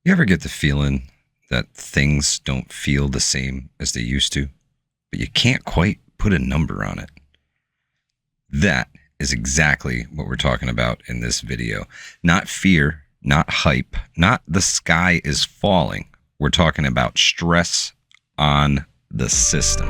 You ever get the feeling that things don't feel the same as they used to, but you can't quite put a number on it? That is exactly what we're talking about in this video. Not fear, not hype, not the sky is falling. We're talking about stress on the system.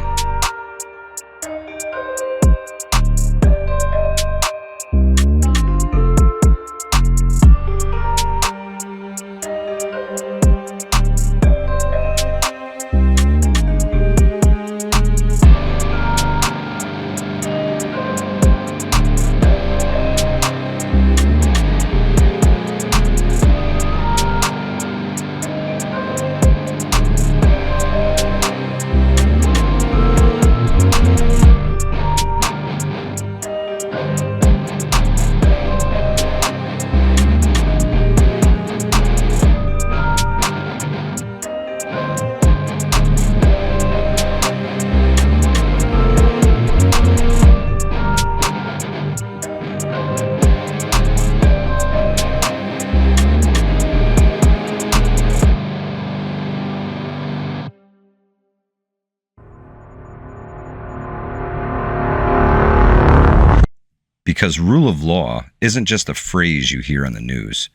Because rule of law isn't just a phrase you hear on the news.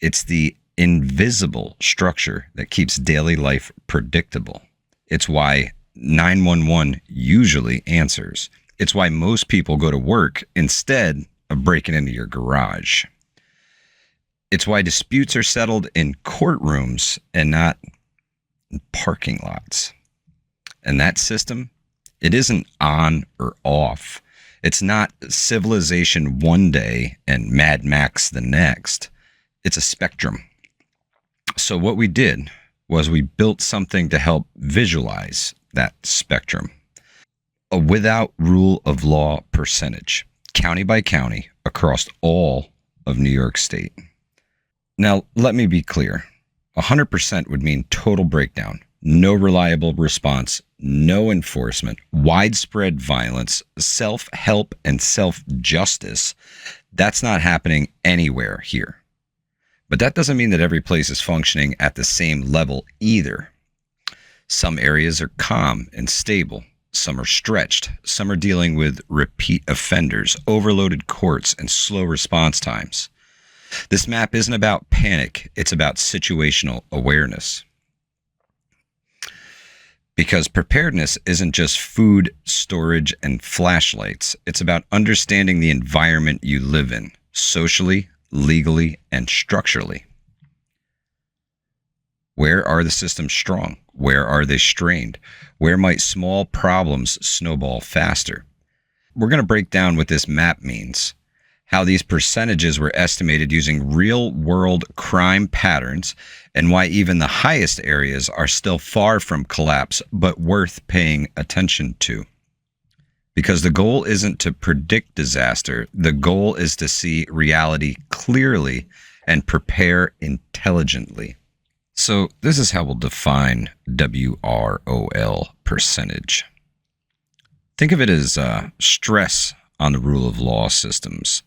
It's the invisible structure that keeps daily life predictable. It's why 911 usually answers. It's why most people go to work instead of breaking into your garage. It's why disputes are settled in courtrooms and not in parking lots. And that system, it isn't on or off. It's not civilization one day and Mad Max the next. It's a spectrum. So what we did was we built something to help visualize that spectrum. A without rule of law percentage, county by county, across all of New York State. Now, let me be clear. 100% would mean total breakdown. No reliable response, no enforcement, widespread violence, self-help, and self-justice. That's not happening anywhere here. But that doesn't mean that every place is functioning at the same level either. Some areas are calm and stable. Some are stretched. Some are dealing with repeat offenders, overloaded courts, and slow response times. This map isn't about panic. It's about situational awareness. Because preparedness isn't just food, storage, and flashlights. It's about understanding the environment you live in, socially, legally, and structurally. Where are the systems strong? Where are they strained? Where might small problems snowball faster? We're going to break down what this map means, how these percentages were estimated using real-world crime patterns, and why even the highest areas are still far from collapse, but worth paying attention to. Because the goal isn't to predict disaster, the goal is to see reality clearly and prepare intelligently. So this is how we'll define WROL percentage. Think of it as stress on the rule of law systems,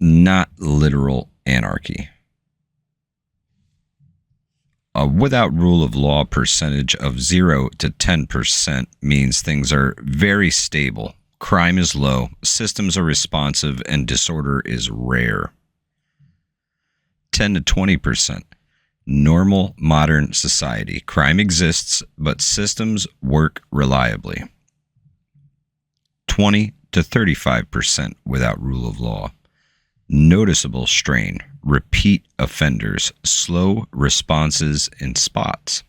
not literal anarchy. A without rule of law percentage of 0 to 10% means things are very stable, crime is low, systems are responsive, and disorder is rare. 10 to 20%, normal modern society. Crime exists, but systems work reliably. 20 to 35% without rule of law. Noticeable strain, repeat offenders, slow responses in spots.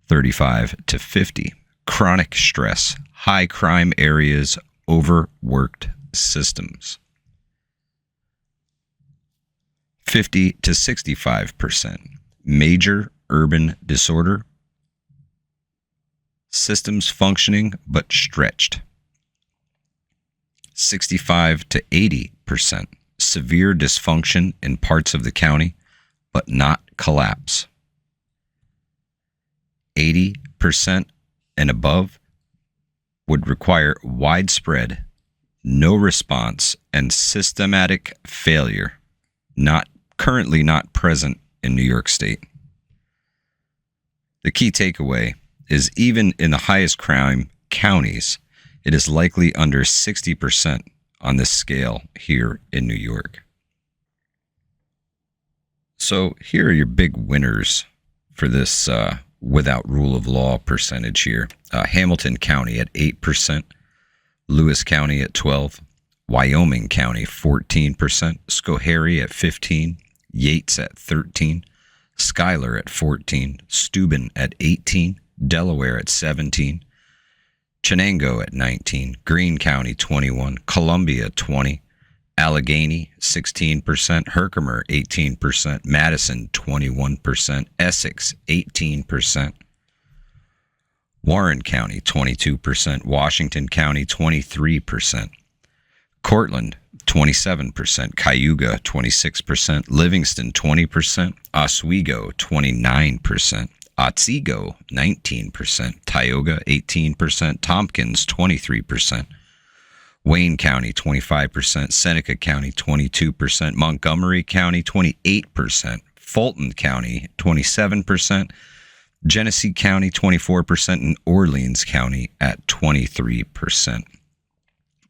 35 to 50, chronic stress, high crime areas, overworked systems. 50 to 65%, major urban disorder, systems functioning but stretched. 65 to 80%, severe dysfunction in parts of the county, but not collapse. 80% and above would require widespread, no response, and systematic failure, currently not present in New York State. The key takeaway is even in the highest crime counties, it is likely under 60% on this scale here in New York. So here are your big winners for this without rule of law percentage here. Hamilton County at 8%, Lewis County at 12%, Wyoming County 14%, Schoharie at 15%, Yates at 13%, Schuyler at 14%, Steuben at 18%, Delaware at 17%, Chenango at 19%, Greene County 21%, Columbia 20%, Allegheny 16%, Herkimer 18%, Madison 21%, Essex 18%, Warren County 22%, Washington County 23%, Cortland 27%, Cayuga 26%, Livingston 20%, Oswego 29%, Otsego 19%, Tioga 18%, Tompkins 23%, Wayne County 25%, Seneca County 22%, Montgomery County 28%, Fulton County 27%, Genesee County 24%, and Orleans County at 23%.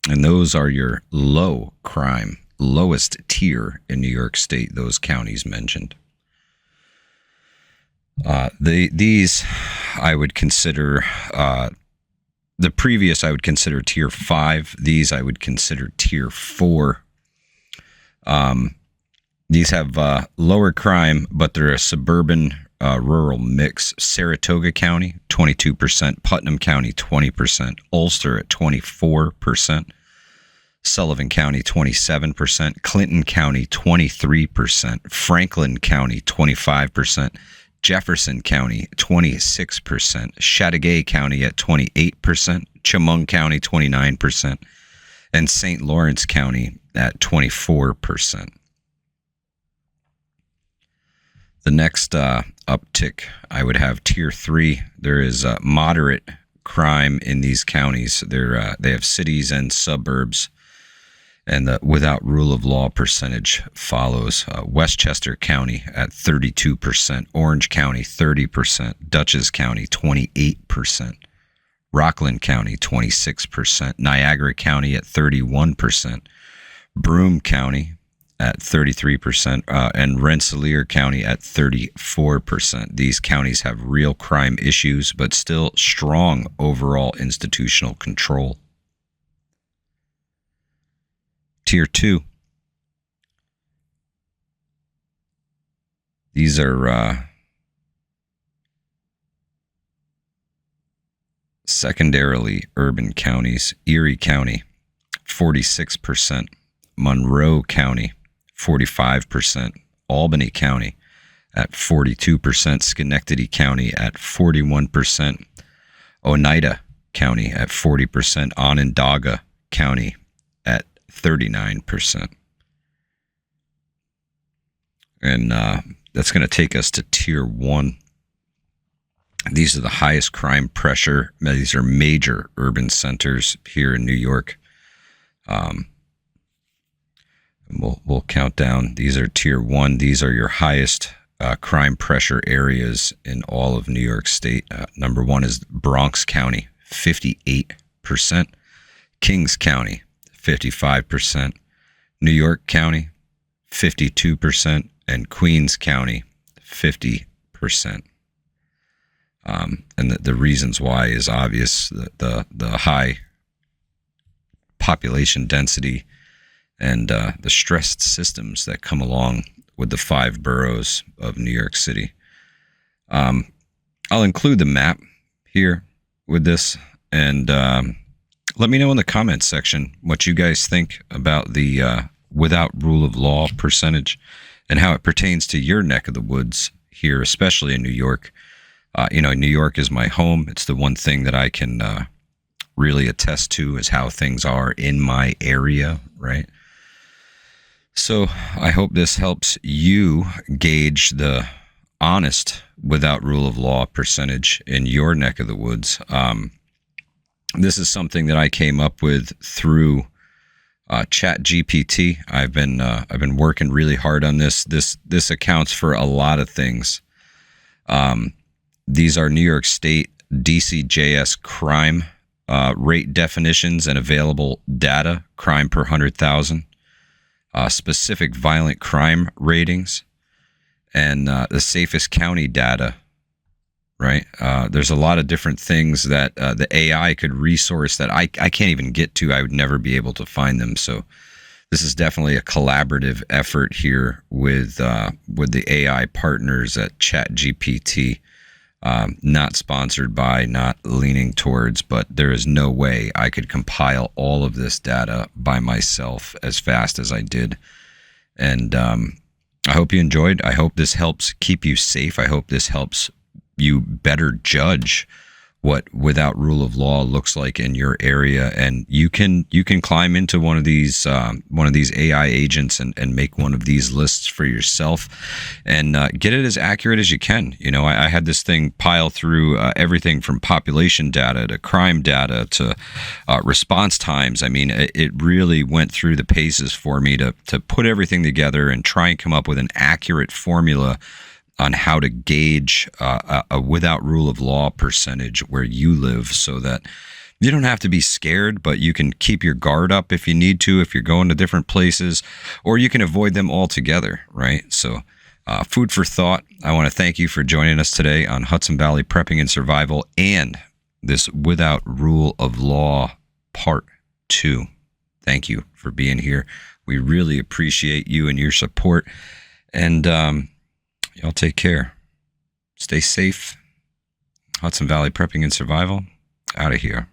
And those are your low crime, lowest tier in New York State, those counties mentioned. These I would consider, the previous I would consider tier 5. These I would consider tier 4. These have lower crime, but they're a suburban rural mix. Saratoga County, 22%. Putnam County, 20%. Ulster at 24%. Sullivan County, 27%. Clinton County, 23%. Franklin County, 25%. Jefferson County, 26%. Chateauguay County at 28%. Chemung County, 29%. And St. Lawrence County at 24%. The next uptick, I would have tier 3. There is moderate crime in these counties. They have cities and suburbs, and the without rule of law percentage follows. Westchester County at 32%, Orange County 30%, Dutchess County 28%, Rockland County 26%, Niagara County at 31%, Broome County at 33%, and Rensselaer County at 34%. These counties have real crime issues, but still strong overall institutional control. Tier 2. These are secondarily urban counties. Erie County, 46%. Monroe County, 45%, Albany County at 42%, Schenectady County at 41%, Oneida County at 40%, Onondaga County at 39%. And that's going to take us to tier 1. These are the highest crime pressure. These are major urban centers here in New York. We'll count down. These are tier 1. These are your highest crime pressure areas in all of New York State. Number 1 is Bronx County, 58%. Kings County, 55%. New York County, 52%. And Queens County, 50%. And the reasons why is obvious. The high population density and the stressed systems that come along with the 5 boroughs of New York City. I'll include the map here with this, and let me know in the comments section what you guys think about the without rule of law percentage and how it pertains to your neck of the woods here, especially in New York. New York is my home. It's the one thing that I can really attest to is how things are in my area, right? So I hope this helps you gauge the honest without rule of law percentage in your neck of the woods. This is something that I came up with through Chat GPT. I've been working really hard on this. This accounts for a lot of things. These are New York State DCJS crime rate definitions and available data, crime per 100,000, specific violent crime ratings, and the safest county data, right? There's a lot of different things that the AI could resource that I can't even get to. I would never be able to find them. So this is definitely a collaborative effort here with the AI partners at ChatGPT. Not sponsored by, not leaning towards, but there is no way I could compile all of this data by myself as fast as I did. And I hope you enjoyed. I hope this helps keep you safe. I hope this helps you better judge what without rule of law looks like in your area, and you can climb into one of these AI agents and make one of these lists for yourself, and get it as accurate as you can. You know, I had this thing pile through everything from population data to crime data to response times. I mean, it really went through the paces for me to put everything together and try and come up with an accurate formula on how to gauge a without rule of law percentage where you live, so that you don't have to be scared, but you can keep your guard up if you need to, if you're going to different places, or you can avoid them altogether, right? So food for thought. I want to thank you for joining us today on Hudson Valley Prepping and Survival and this Without Rule of Law Part 2. Thank you for being here. We really appreciate you and your support. And y'all take care. Stay safe. Hudson Valley Prepping and Survival, out of here.